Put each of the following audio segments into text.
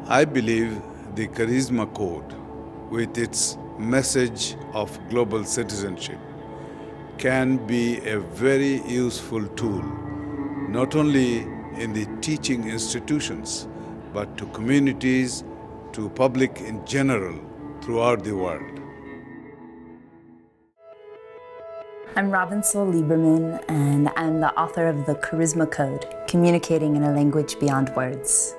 I believe the Charisma Code, with its message of global citizenship, can be a very useful tool, not only in the teaching institutions, but to communities, to public in general, throughout the world. I'm Robin Soul Lieberman, and I'm the author of the Charisma Code, Communicating in a Language Beyond Words.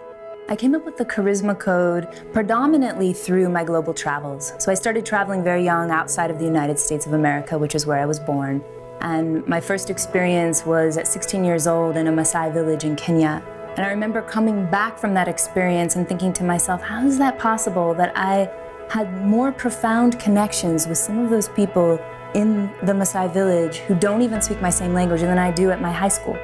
I came up with the Charisma Code predominantly through my global travels. So I started traveling very young outside of the United States of America, which is where I was born. And my first experience was at 16 years old in a Maasai village in Kenya. And I remember coming back from that experience and thinking to myself, how is that possible that I had more profound connections with some of those people in the Maasai village who don't even speak my same language than I do at my high school.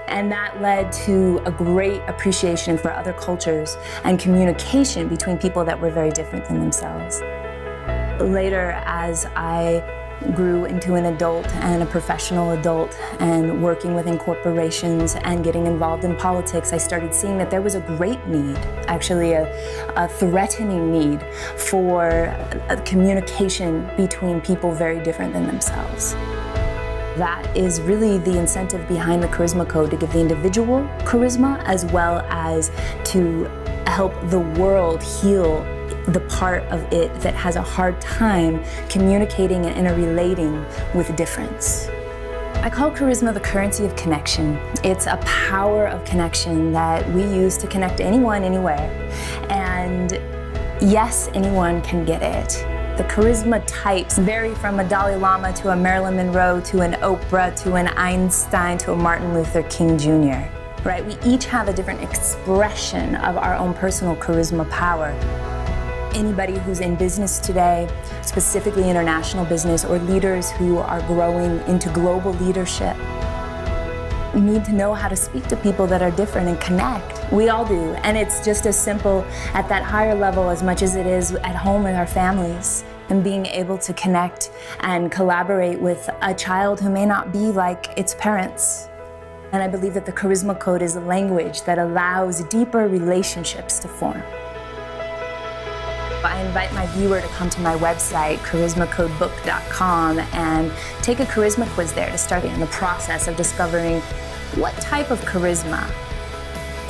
And that led to a great appreciation for other cultures and communication between people that were very different than themselves. Later, as I grew into an adult and a professional adult and working within corporations and getting involved in politics, I started seeing that there was a great need, actually a threatening need for a communication between people very different than themselves. That is really the incentive behind the Charisma Code, to give the individual charisma as well as to help the world heal the part of it that has a hard time communicating and interrelating with difference. I call charisma the currency of connection. It's a power of connection that we use to connect anyone, anywhere. And yes, anyone can get it. The charisma types vary from a Dalai Lama to a Marilyn Monroe to an Oprah to an Einstein to a Martin Luther King Jr. Right? We each have a different expression of our own personal charisma power. Anybody who's in business today, specifically international business, or leaders who are growing into global leadership, need to know how to speak to people that are different and connect. We all do, and it's just as simple at that higher level as much as it is at home with our families, and being able to connect and collaborate with a child who may not be like its parents. And I believe that the Charisma Code is a language that allows deeper relationships to form. I invite my viewer to come to my website, charismacodebook.com, and take a charisma quiz there to start in the process of discovering what type of charisma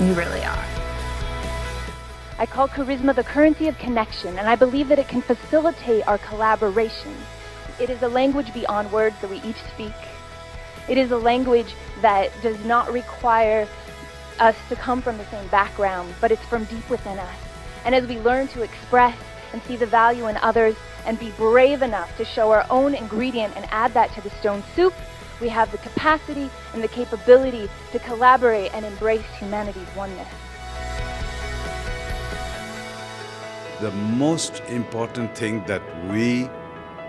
you really are. I call charisma the currency of connection, and I believe that it can facilitate our collaboration. It is a language beyond words that we each speak. It is a language that does not require us to come from the same background, but it's from deep within us. And as we learn to express and see the value in others and be brave enough to show our own ingredient and add that to the stone soup, we have the capacity and the capability to collaborate and embrace humanity's oneness. The most important thing that we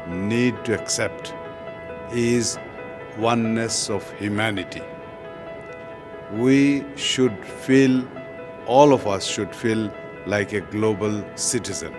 need to accept is oneness of humanity. We should feel, all of us should feel like a global citizen.